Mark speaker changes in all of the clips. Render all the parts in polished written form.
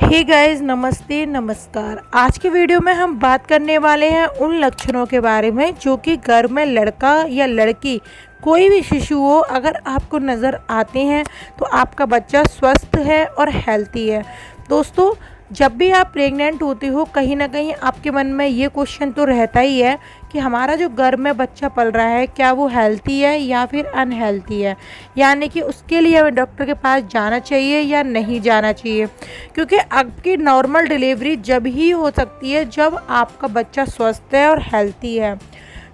Speaker 1: Hey guys, नमस्ते नमस्कार। आज के वीडियो में हम बात करने वाले हैं उन लक्षणों के बारे में जो कि घर में लड़का या लड़की कोई भी शिशु हो, अगर आपको नज़र आते हैं तो आपका बच्चा स्वस्थ है और हेल्थी है। दोस्तों, जब भी आप प्रेग्नेंट होते हो कहीं ना कहीं आपके मन में ये क्वेश्चन तो रहता ही है कि हमारा जो घर में बच्चा पल रहा है क्या वो हेल्थी है या फिर अनहेल्थी है, यानी कि उसके लिए हमें डॉक्टर के पास जाना चाहिए या नहीं जाना चाहिए। क्योंकि आपकी नॉर्मल डिलीवरी जब ही हो सकती है जब आपका बच्चा स्वस्थ है और हेल्थी है।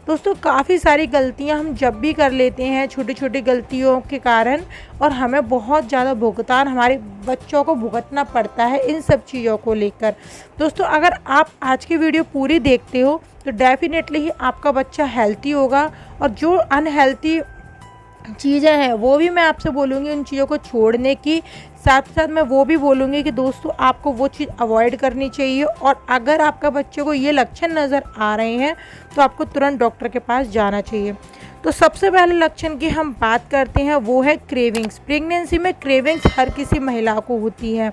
Speaker 1: दोस्तों, काफ़ी सारी गलतियां हम जब भी कर लेते हैं छोटी छोटी गलतियों के कारण, और हमें बहुत ज़्यादा भुगतान हमारे बच्चों को भुगतना पड़ता है इन सब चीज़ों को लेकर। दोस्तों, अगर आप आज की वीडियो पूरी देखते हो तो डेफिनेटली ही आपका बच्चा हेल्थी होगा, और जो अनहेल्थी चीज़ें हैं वो भी मैं आपसे बोलूँगी उन चीज़ों को छोड़ने की। साथ साथ मैं वो भी बोलूँगी कि दोस्तों आपको वो चीज़ अवॉइड करनी चाहिए, और अगर आपका बच्चे को ये लक्षण नज़र आ रहे हैं तो आपको तुरंत डॉक्टर के पास जाना चाहिए। तो सबसे पहले लक्षण की हम बात करते हैं वो है क्रेविंग्स। प्रेगनेंसी में क्रेविंग्स हर किसी महिला को होती है।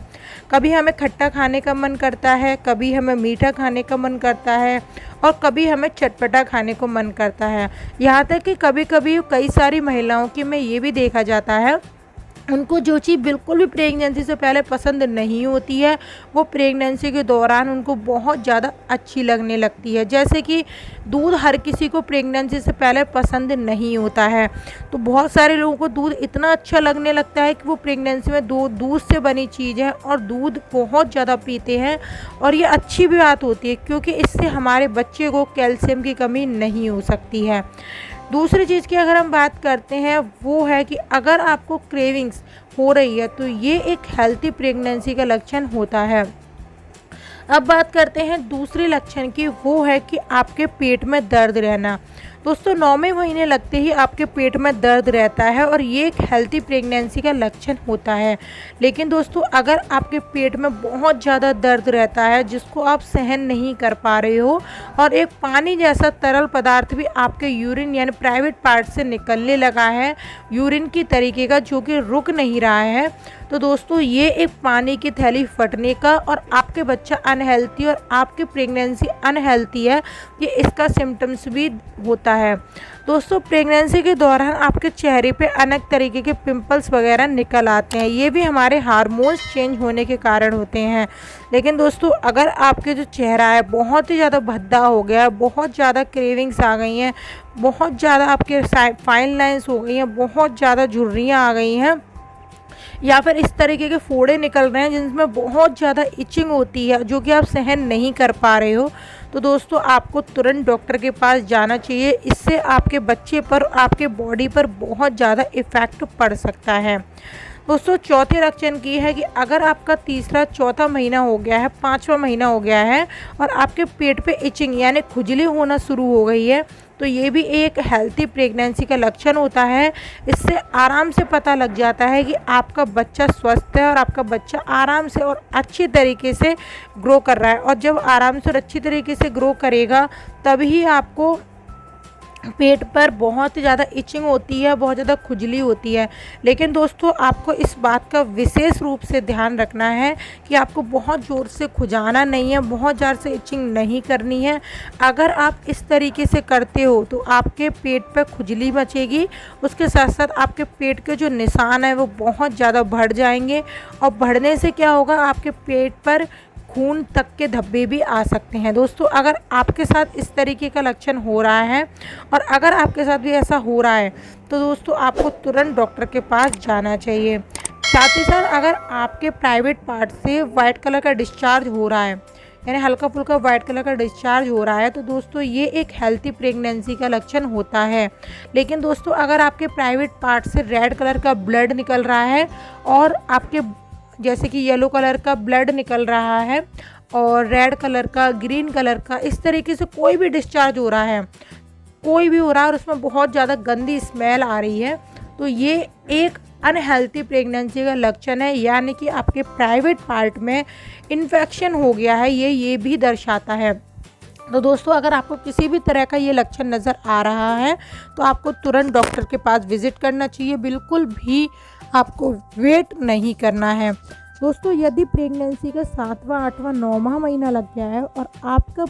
Speaker 1: कभी हमें खट्टा खाने का मन करता है, कभी हमें मीठा खाने का मन करता है, और कभी हमें चटपटा खाने को मन करता है। यहाँ तक कि कभी कभी कई सारी महिलाओं की में ये भी देखा जाता है उनको जो चीज़ बिल्कुल भी प्रेगनेंसी से पहले पसंद नहीं होती है वो प्रेगनेंसी के दौरान उनको बहुत ज़्यादा अच्छी लगने लगती है। जैसे कि दूध हर किसी को प्रेगनेंसी से पहले पसंद नहीं होता है, तो बहुत सारे लोगों को दूध इतना अच्छा लगने लगता है कि वो प्रेगनेंसी में दूध से बनी चीज़ है और दूध बहुत ज़्यादा पीते हैं। और ये अच्छी भी बात होती है क्योंकि इससे हमारे बच्चे को कैल्शियम की कमी नहीं हो सकती है। दूसरी चीज़ की अगर हम बात करते हैं वो है कि अगर आपको क्रेविंग्स हो रही है तो ये एक हेल्थी प्रेगनेंसी का लक्षण होता है। अब बात करते हैं दूसरे लक्षण की, वो है कि आपके पेट में दर्द रहना। दोस्तों, 9वें महीने लगते ही आपके पेट में दर्द रहता है और ये एक हेल्थी प्रेगनेंसी का लक्षण होता है। लेकिन दोस्तों, अगर आपके पेट में बहुत ज़्यादा दर्द रहता है जिसको आप सहन नहीं कर पा रहे हो, और एक पानी जैसा तरल पदार्थ भी आपके यूरिन यानी प्राइवेट पार्ट से निकलने लगा है यूरिन की तरीके का, जो कि रुक नहीं रहा है, तो दोस्तों ये एक पानी की थैली फटने का और आपके बच्चा अनहेल्थी और आपकी प्रेगनेंसी अनहेल्थी है, ये इसका सिम्टम्स भी होता है। दोस्तों, प्रेगनेंसी के दौरान आपके चेहरे पे अनेक तरीके के पिंपल्स वगैरह निकल आते हैं, ये भी हमारे हार्मोन्स चेंज होने के कारण होते हैं। लेकिन दोस्तों, अगर आपके जो चेहरा है बहुत ही ज़्यादा भद्दा हो गया है, बहुत ज़्यादा क्रेविंग्स आ गई हैं, बहुत ज़्यादा आपके फाइन लाइन्स हो गई हैं, बहुत ज़्यादा झुर्रियाँ आ गई हैं, या फिर इस तरीके के फोड़े निकल रहे हैं जिनमें बहुत ज़्यादा इचिंग होती है जो कि आप सहन नहीं कर पा रहे हो, तो दोस्तों आपको तुरंत डॉक्टर के पास जाना चाहिए। इससे आपके बच्चे पर, आपके बॉडी पर बहुत ज़्यादा इफ़ेक्ट पड़ सकता है। दोस्तों, चौथे लक्षण की है कि अगर आपका तीसरा चौथा महीना हो गया है, 5वां महीना हो गया है और आपके पेट पे इचिंग यानी खुजली होना शुरू हो गई है, तो ये भी एक हेल्थी प्रेगनेंसी का लक्षण होता है। इससे आराम से पता लग जाता है कि आपका बच्चा स्वस्थ है और आपका बच्चा आराम से और अच्छी तरीके से ग्रो कर रहा है। और जब आराम से और अच्छी तरीके से ग्रो करेगा तभी आपको पेट पर बहुत ही ज़्यादा इचिंग होती है, बहुत ज़्यादा खुजली होती है। लेकिन दोस्तों, आपको इस बात का विशेष रूप से ध्यान रखना है कि आपको बहुत ज़ोर से खुजाना नहीं है, बहुत ज़ोर से इचिंग नहीं करनी है। अगर आप इस तरीके से करते हो तो आपके पेट पर खुजली मचेगी, उसके साथ साथ आपके पेट के जो निशान है वो बहुत ज़्यादा बढ़ जाएंगे, और बढ़ने से क्या होगा, आपके पेट पर खून तक के धब्बे भी आ सकते हैं। दोस्तों, अगर आपके साथ इस तरीके का लक्षण हो रहा है और अगर आपके साथ भी ऐसा हो रहा है तो दोस्तों आपको तुरंत डॉक्टर के पास जाना चाहिए। साथ ही साथ अगर आपके प्राइवेट पार्ट से वाइट कलर का डिस्चार्ज हो रहा है, यानी हल्का फुल्का वाइट कलर का डिस्चार्ज हो रहा है, तो दोस्तों ये एक हेल्थी प्रेगनेंसी का लक्षण होता है। लेकिन दोस्तों, अगर आपके प्राइवेट पार्ट से रेड कलर का ब्लड निकल रहा है और आपके जैसे कि येलो कलर का ब्लड निकल रहा है और रेड कलर का, ग्रीन कलर का, इस तरीके से कोई भी डिस्चार्ज हो रहा है, कोई भी हो रहा है और उसमें बहुत ज़्यादा गंदी स्मेल आ रही है, तो ये एक अनहेल्थी प्रेगनेंसी का लक्षण है, यानी कि आपके प्राइवेट पार्ट में इन्फेक्शन हो गया है, ये भी दर्शाता है। तो दोस्तों, अगर आपको किसी भी तरह का ये लक्षण नज़र आ रहा है तो आपको तुरंत डॉक्टर के पास विज़िट करना चाहिए, बिल्कुल भी आपको वेट नहीं करना है। दोस्तों यदि प्रेगनेंसी का 7वां 8वां 9वां महीना लग गया है और आपका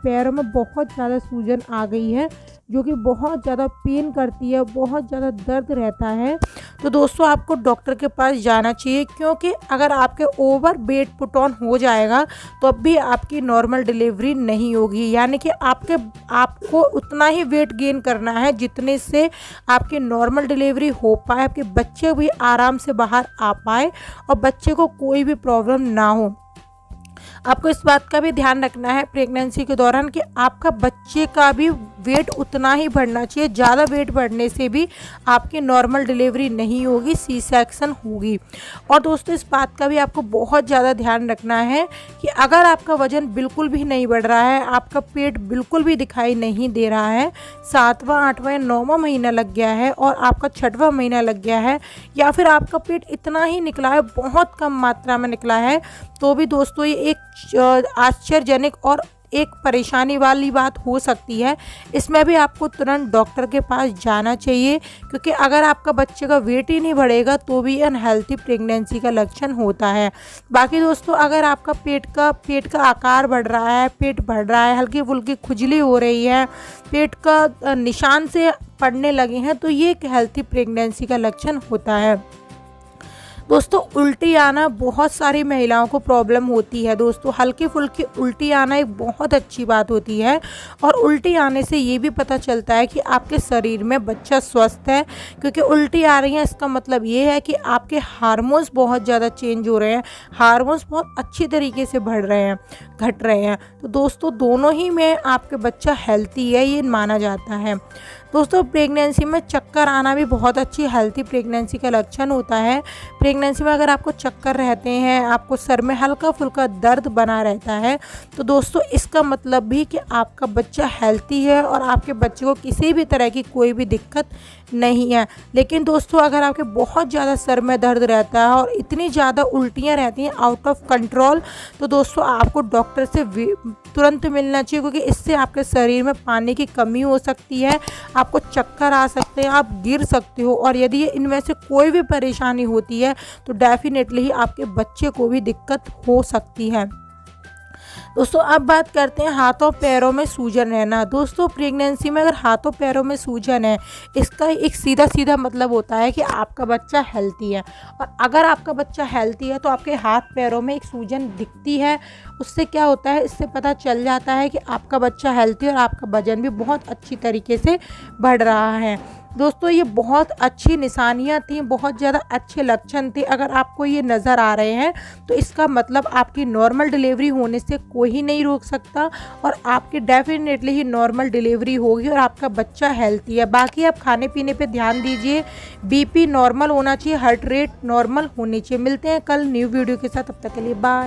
Speaker 1: पैरों में बहुत ज़्यादा सूजन आ गई है, जो कि बहुत ज़्यादा पेन करती है, बहुत ज़्यादा दर्द रहता है, तो दोस्तों आपको डॉक्टर के पास जाना चाहिए। क्योंकि अगर आपके ओवर वेट पुट ऑन हो जाएगा तो अब भी आपकी नॉर्मल डिलीवरी नहीं होगी। यानी कि आपको उतना ही वेट गेन करना है जितने से आपकी नॉर्मल डिलीवरी हो पाए, आपके बच्चे भी आराम से बाहर आ पाए और बच्चे को कोई भी प्रॉब्लम ना हो। आपको इस बात का भी ध्यान रखना है प्रेगनेंसी के दौरान कि आपका बच्चे का भी वेट उतना ही बढ़ना चाहिए। ज़्यादा वेट बढ़ने से भी आपकी नॉर्मल डिलीवरी नहीं होगी, सी सेक्शन होगी। और दोस्तों इस बात का भी आपको बहुत ज़्यादा ध्यान रखना है कि अगर आपका वज़न बिल्कुल भी नहीं बढ़ रहा है, आपका पेट बिल्कुल भी दिखाई नहीं दे रहा है, 7वां 8वां या 9वां महीना लग गया है और आपका 6वां महीना लग गया है, या फिर आपका पेट इतना ही निकला है, बहुत कम मात्रा में निकला है, तो भी दोस्तों ये एक आश्चर्यजनक और एक परेशानी वाली बात हो सकती है। इसमें भी आपको तुरंत डॉक्टर के पास जाना चाहिए, क्योंकि अगर आपका बच्चे का वेट ही नहीं बढ़ेगा तो भी अनहेल्थी प्रेगनेंसी का लक्षण होता है। बाकी दोस्तों अगर आपका पेट का आकार बढ़ रहा है, पेट बढ़ रहा है, हल्की फुल्की खुजली हो रही है, पेट का निशान से पड़ने लगे हैं, तो ये एक हेल्थी प्रेगनेंसी का लक्षण होता है। दोस्तों उल्टी आना बहुत सारी महिलाओं को प्रॉब्लम होती है। दोस्तों हल्की फुल्की उल्टी आना एक बहुत अच्छी बात होती है, और उल्टी आने से ये भी पता चलता है कि आपके शरीर में बच्चा स्वस्थ है। क्योंकि उल्टी आ रही है इसका मतलब ये है कि आपके हार्मोन्स बहुत ज़्यादा चेंज हो रहे हैं, हार्मोन्स बहुत अच्छी तरीके से बढ़ रहे हैं, घट रहे हैं। तो दोस्तों दोनों ही में आपके बच्चा हेल्थी है, ये माना जाता है। दोस्तों प्रेगनेंसी में चक्कर आना भी बहुत अच्छी हेल्थी प्रेगनेंसी का लक्षण होता है। प्रेगनेंसी में अगर आपको चक्कर रहते हैं, आपको सर में हल्का फुल्का दर्द बना रहता है, तो दोस्तों इसका मतलब भी कि आपका बच्चा हेल्थी है और आपके बच्चे को किसी भी तरह की कोई भी दिक्कत नहीं है। लेकिन दोस्तों अगर आपके बहुत ज़्यादा सर में दर्द रहता है और इतनी ज़्यादा उल्टियाँ रहती हैं आउट ऑफ कंट्रोल, तो दोस्तों आपको डॉक्टर से तुरंत मिलना चाहिए, क्योंकि इससे आपके शरीर में पानी की कमी हो सकती है, आपको चक्कर आ सकते हैं, आप गिर सकते हो। और यदि इनमें से कोई भी परेशानी होती है तो डेफिनेटली ही आपके बच्चे को भी दिक्कत हो सकती है। दोस्तों अब बात करते हैं हाथों पैरों में सूजन रहना। दोस्तों प्रेगनेंसी में अगर हाथों पैरों में सूजन है, इसका एक सीधा सीधा मतलब होता है कि आपका बच्चा हेल्थी है। और अगर आपका बच्चा हेल्थी है तो आपके हाथ पैरों में एक सूजन दिखती है, उससे क्या होता है, इससे पता चल जाता है कि आपका बच्चा हेल्थी है और आपका वजन भी बहुत अच्छी तरीके से बढ़ रहा है। दोस्तों ये बहुत अच्छी निशानियाँ थी, बहुत ज़्यादा अच्छे लक्षण थे। अगर आपको ये नज़र आ रहे हैं तो इसका मतलब आपकी नॉर्मल डिलीवरी होने से कोई नहीं रोक सकता, और आपकी डेफिनेटली ही नॉर्मल डिलीवरी होगी और आपका बच्चा हेल्थी है। बाकी आप खाने पीने पे ध्यान दीजिए, बीपी नॉर्मल होना चाहिए, हार्ट रेट नॉर्मल होनी चाहिए। मिलते हैं कल न्यू वीडियो के साथ, तब तक के लिए बाय।